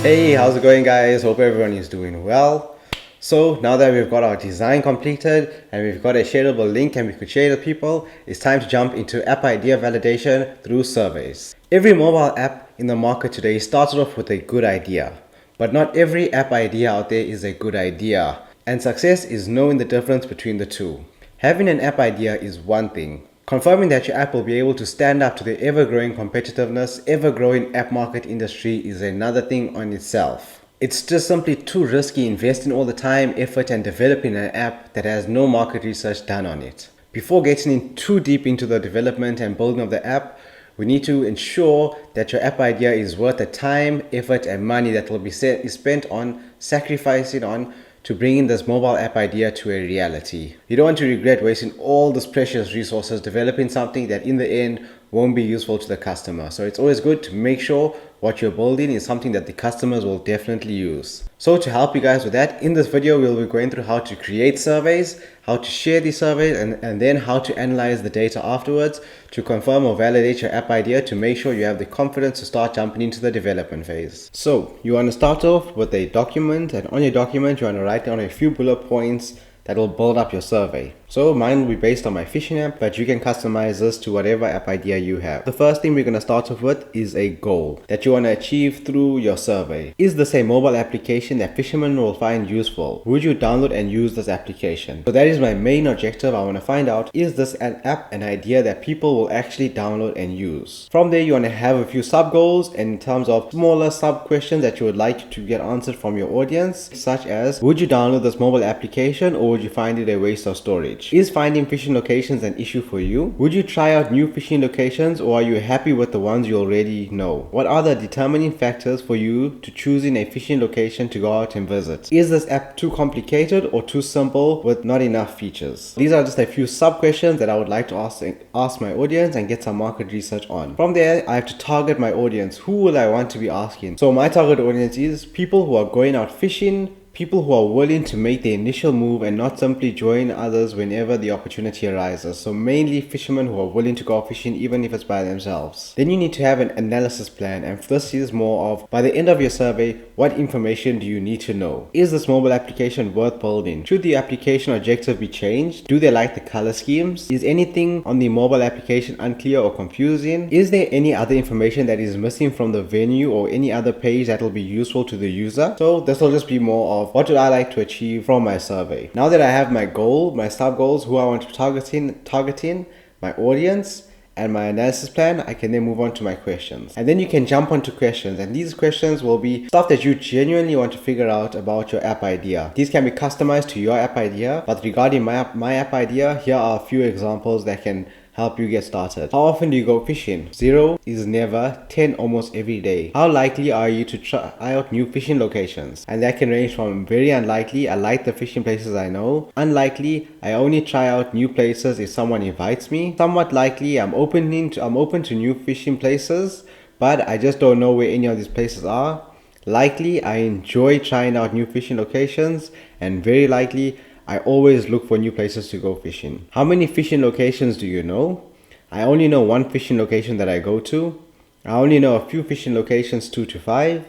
Hey, how's it going, guys? Hope everyone is doing well. So now that we've got our design completed and we've got a shareable link and we could share it with people, it's time to jump into app idea validation through surveys. Every mobile app in the market today started off with a good idea, but not every app idea out there is a good idea, and success is knowing the difference between the two. Having an app idea is one thing. Confirming that your app will be able to stand up to the ever-growing competitiveness, ever-growing app market industry is another thing on itself. It's just simply too risky investing all the time, effort, and developing an app that has no market research done on it. Before getting in too deep into the development and building of the app, we need to ensure that your app idea is worth the time, effort, and money that will be spent on sacrificing on to bringing this mobile app idea to a reality. You don't want to regret wasting all these precious resources developing something that in the end won't be useful to the customer. So it's always good to make sure what you're building is something that the customers will definitely use. So to help you guys with that, in this video we'll be going through how to create surveys, how to share these surveys, and then how to analyze the data afterwards to confirm or validate your app idea to make sure you have the confidence to start jumping into the development phase. So you want to start off with a document, and on your document you want to write down a few bullet points that will build up your survey. So mine will be based on my fishing app, but you can customize this to whatever app idea you have. The first thing we're going to start off with is a goal that you want to achieve through your survey. Is this a mobile application that fishermen will find useful? Would you download and use this application? So that is my main objective. I want to find out, is this an app, an idea that people will actually download and use? From there, you want to have a few sub goals in terms of smaller sub questions that you would like to get answered from your audience, such as, would you download this mobile application or would you find it a waste of storage? Is finding fishing locations an issue for you? Would you try out new fishing locations or are you happy with the ones you already know? What are the determining factors for you to choosing a fishing location to go out and visit? Is this app too complicated or too simple with not enough features? These are just a few sub questions that I would like to ask my audience and get some market research on. From there, I have to target my audience. Who will I want to be asking? So my target audience is people who are going out fishing, people who are willing to make the initial move and not simply join others whenever the opportunity arises. So mainly fishermen who are willing to go fishing even if it's by themselves. Then you need to have an analysis plan, and this is more of, by the end of your survey, what information do you need to know? Is this mobile application worth building? Should the application objective be changed? Do they like the color schemes? Is anything on the mobile application unclear or confusing? Is there any other information that is missing from the venue or any other page that will be useful to the user? So this will just be more of, what do I like to achieve from my survey? Now that I have my goal, my sub goals, who I want to targeting, my audience, and my analysis plan, I can then move on to my questions. And then you can jump onto questions, and these questions will be stuff that you genuinely want to figure out about your app idea. These can be customized to your app idea, but regarding my app idea, here are a few examples that can help you get started. How often do you go fishing? 0 is never, 10 almost every day. How likely are you to try out new fishing locations? And that can range from very unlikely, I like the fishing places I know, unlikely, I only try out new places if someone invites me, somewhat likely, I'm open to new fishing places, but I just don't know where any of these places are. Likely, I enjoy trying out new fishing locations, and very likely, I always look for new places to go fishing. How many fishing locations do you know? I only know one fishing location that I go to. I only know a few fishing locations, 2 to 5.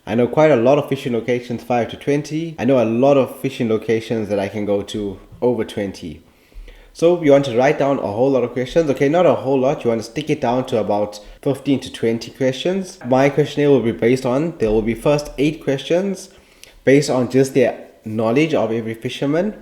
I know quite a lot of fishing locations, 5 to 20. I know a lot of fishing locations that I can go to, over 20. So you want to write down a whole lot of questions. Okay, not a whole lot. You want to stick it down to about 15 to 20 questions. My questionnaire will be based on, there will be first 8 questions based on just their knowledge of every fisherman,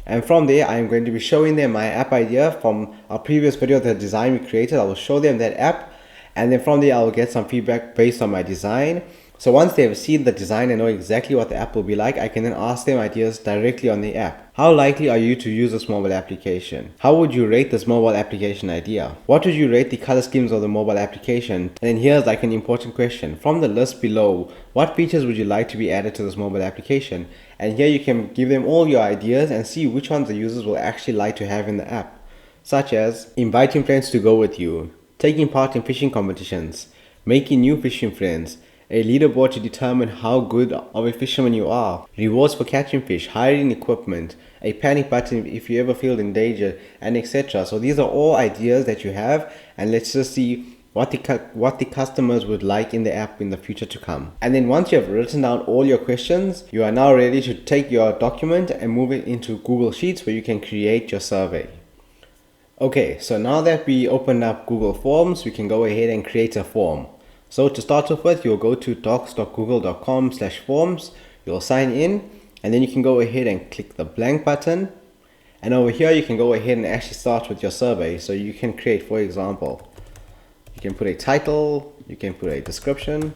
and from there I am going to be showing them my app idea from our previous video, the design we created. I will show them that app, and then from there I will get some feedback based on my design. So once they have seen the design and know exactly what the app will be like, I can then ask them ideas directly on the app. How likely are you to use this mobile application? How would you rate this mobile application idea? What would you rate the color schemes of the mobile application? And then here's like an important question. From the list below, what features would you like to be added to this mobile application? And here you can give them all your ideas and see which ones the users will actually like to have in the app. Such as inviting friends to go with you, taking part in fishing competitions, making new fishing friends, a leaderboard to determine how good of a fisherman you are, rewards for catching fish, hiring equipment, a panic button if you ever feel in danger, and etc. So these are all ideas that you have, and let's just see what the customers would like in the app in the future to come. And then once you have written down all your questions, you are now ready to take your document and move it into Google Sheets where you can create your survey. Okay, so now that we opened up Google Forms, we can go ahead and create a form. So to start off with, you'll go to docs.google.com/forms, you'll sign in, and then you can go ahead and click the blank button. And over here, you can go ahead and actually start with your survey. So you can create, for example, you can put a title, you can put a description,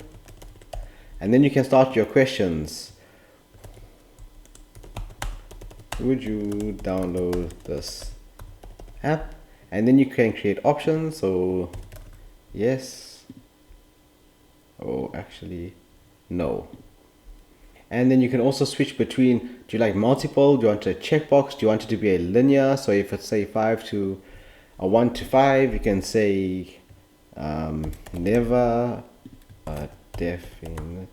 and then you can start your questions. Would you download this app? And then you can create options. So yes, oh actually no. And then you can also switch between, do you like multiple, do you want a checkbox, do you want it to be a linear? So if it's say 1 to 5, you can say never, definitely.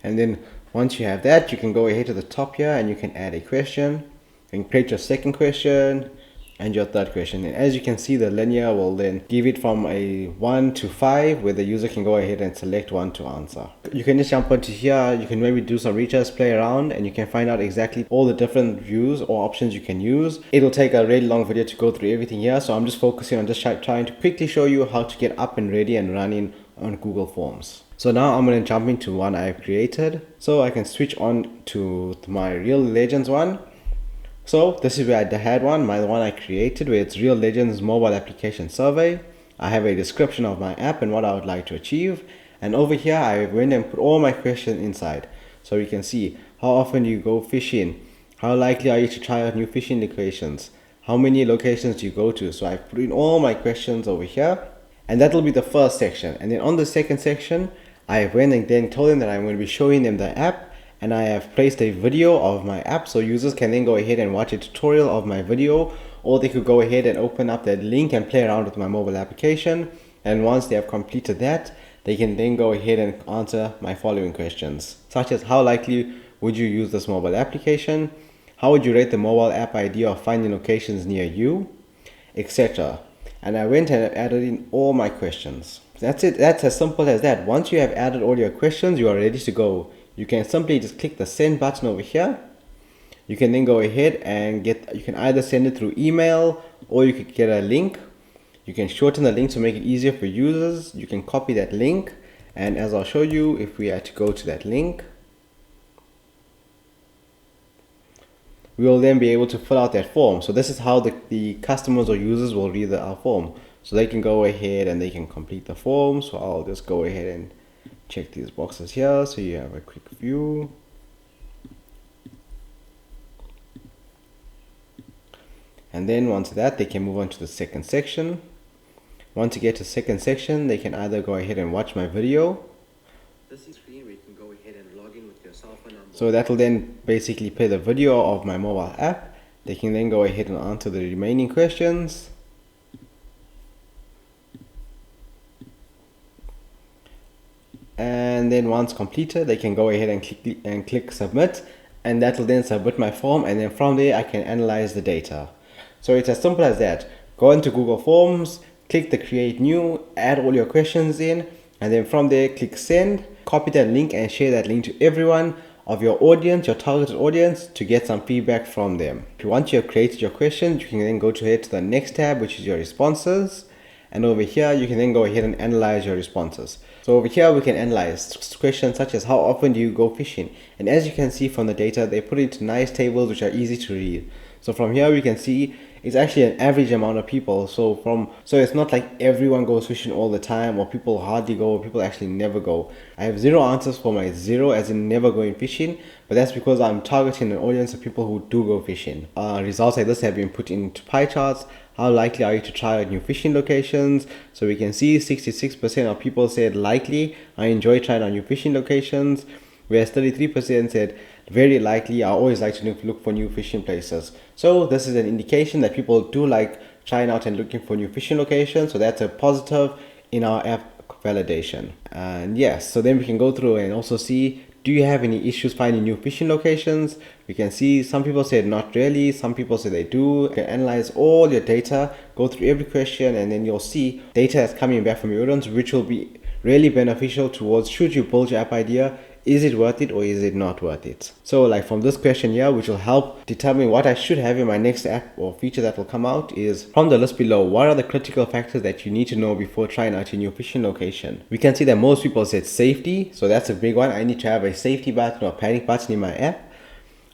And then once you have that, you can go ahead to the top here and you can add a question and create your second question and your third question. And as you can see, the linear will then give it from a 1 to 5, where the user can go ahead and select one to answer. You can just jump onto here, you can maybe do some research, play around, and you can find out exactly all the different views or options you can use. It'll take a really long video to go through everything here, so I'm just focusing on just trying to quickly show you how to get up and ready and running on Google Forms. So now I'm going to jump into one I've created. So I can switch on to my Real Legends one. So this is where I had one I created, where it's Real Legends mobile application survey. I have a description of my app and what I would like to achieve. And over here, I went and put all my questions inside. So you can see, how often do you go fishing? How likely are you to try out new fishing locations? How many locations do you go to? So I put in all my questions over here. And that will be the first section. And then on the second section, I went and then told them that I'm going to be showing them the app. And I have placed a video of my app, so users can then go ahead and watch a tutorial of my video, or they could go ahead and open up that link and play around with my mobile application. And once they have completed that, they can then go ahead and answer my following questions, such as how likely would you use this mobile application, how would you rate the mobile app idea of finding locations near you, etc. And I went and added in all my questions. That's it. That's as simple as that. Once you have added all your questions, you are ready to go. You can simply just click the send button over here. You can then go ahead and you can either send it through email, or you could get a link. You can shorten the link to make it easier for users. You can copy that link, and as I'll show you, if we had to go to that link, we will then be able to fill out that form. So this is how the customers or users will read our form. So they can go ahead and they can complete the form. So I'll just go ahead and check these boxes here so you have a quick view. And then once that, they can move on to the second section. Once you get to the second section, they can either go ahead and watch my video. This is screen where you can go ahead and log in with your cell phone number. So that will then basically play the video of my mobile app. They can then go ahead and answer the remaining questions. And then once completed, they can go ahead and click submit, and that will then submit my form, and then from there I can analyze the data. So it's as simple as that. Go into Google Forms, click the create new, add all your questions in, and then from there click send, copy that link and share that link to everyone of your audience, your targeted audience, to get some feedback from them. Once you have created your questions, you can then go to the next tab, which is your responses. And over here, you can then go ahead and analyze your responses. So over here, we can analyze questions such as how often do you go fishing? And as you can see from the data, they put it into nice tables which are easy to read. So from here, we can see it's actually an average amount of people. So it's not like everyone goes fishing all the time, or people hardly go, or people actually never go. I have 0 answers for my 0, as in never going fishing, but that's because I'm targeting an audience of people who do go fishing. Results like this have been put into pie charts. How likely are you to try out new fishing locations? So we can see 66% of people said likely, I enjoy trying out new fishing locations, whereas 33% said very likely, I always like to look for new fishing places. So this is an indication that people do like trying out and looking for new fishing locations. So that's a positive in our app validation. And yes, so then we can go through and also see, Do you have any issues finding new fishing locations? We can see some people said not really, some people say they do. You can analyze all your data, go through every question, and then you'll see data that's coming back from your audience, which will be really beneficial towards should you build your app idea. Is it worth it or is it not worth it? So like from this question here, which will help determine what I should have in my next app or feature that will come out, is from the list below, what are the critical factors that you need to know before trying out your new fishing location? We can see that most people said safety, so that's a big one. I need to have a safety button or panic button in my app.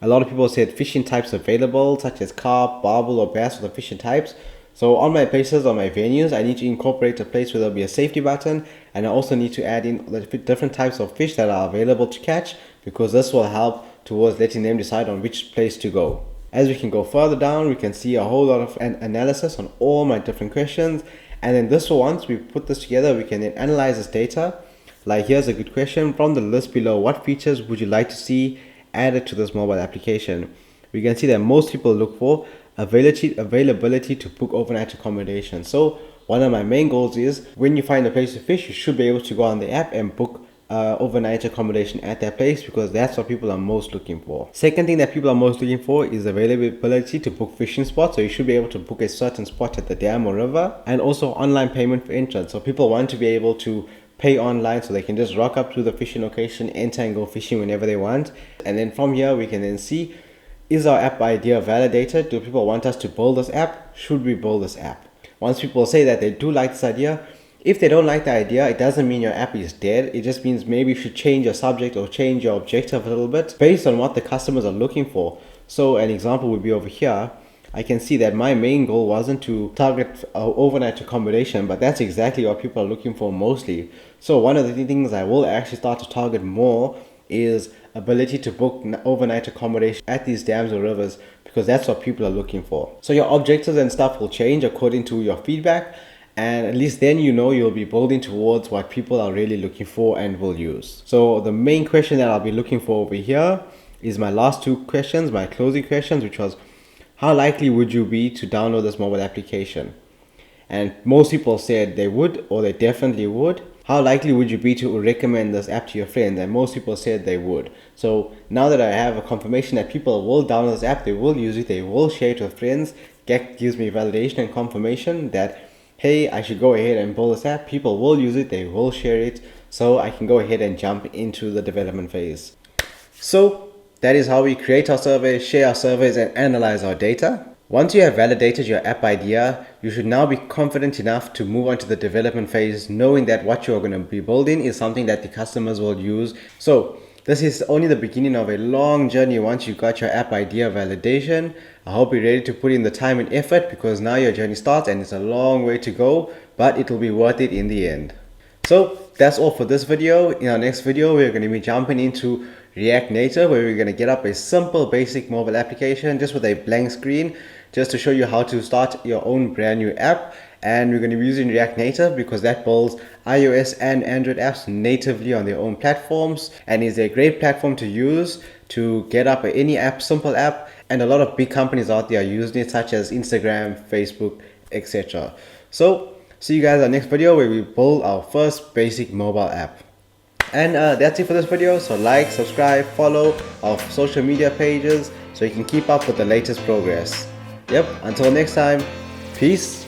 A lot of people said fishing types available, such as carp, barbel, or bass for the fishing types. So on my places, on my venues, I need to incorporate a place where there'll be a safety button, and I also need to add in the different types of fish that are available to catch, because this will help towards letting them decide on which place to go. As we can go further down, we can see a whole lot of analysis on all my different questions, and then this one, once we put this together, we can then analyze this data. Like here's a good question from the list below: what features would you like to see added to this mobile application? We can see that most people look for availability to book overnight accommodation. So one of my main goals is when you find a place to fish, you should be able to go on the app and book overnight accommodation at that place, because that's what people are most looking for. Second thing that people are most looking for is availability to book fishing spots. So you should be able to book a certain spot at the dam or river, and also online payment for entrance. So people want to be able to pay online so they can just rock up to the fishing location, enter and go fishing whenever they want. And then from here we can then see, is our app idea validated? Do people want us to build this app? Should we build this app? Once people say that they do like this idea, if they don't like the idea, it doesn't mean your app is dead. It just means maybe you should change your subject or change your objective a little bit based on what the customers are looking for. So an example would be over here. I can see that my main goal wasn't to target overnight accommodation, but that's exactly what people are looking for mostly. So one of the things I will actually start to target more is ability to book overnight accommodation at these dams or rivers, because that's what people are looking for. So your objectives and stuff will change according to your feedback, and at least then you know you'll be building towards what people are really looking for and will use. So the main question that I'll be looking for over here is my last two questions, my closing questions, which was, how likely would you be to download this mobile application? And most people said they would, or they definitely would. How likely would you be to recommend this app to your friends? And most people said they would. So now that I have a confirmation that people will download this app, they will use it, they will share it with friends, that gives me validation and confirmation that, hey, I should go ahead and build this app. People will use it, they will share it, so I can go ahead and jump into the development phase. So that is how we create our surveys, share our surveys, and analyze our data. Once you have validated your app idea, you should now be confident enough to move on to the development phase, knowing that what you're going to be building is something that the customers will use. So this is only the beginning of a long journey once you got your app idea validation. I hope you're ready to put in the time and effort, because now your journey starts and it's a long way to go, but it will be worth it in the end. So that's all for this video. In our next video, we're going to be jumping into React Native, where we're going to get up a simple basic mobile application just with a blank screen, just to show you how to start your own brand new app. And we're going to be using React Native because that builds iOS and Android apps natively on their own platforms, and is a great platform to use to get up any app, simple app. And a lot of big companies out there are using it, such as Instagram, Facebook, etc. So see you guys in our next video where we build our first basic mobile app. And that's it for this video. So like, subscribe, follow our social media pages so you can keep up with the latest progress. Yep, until next time, peace.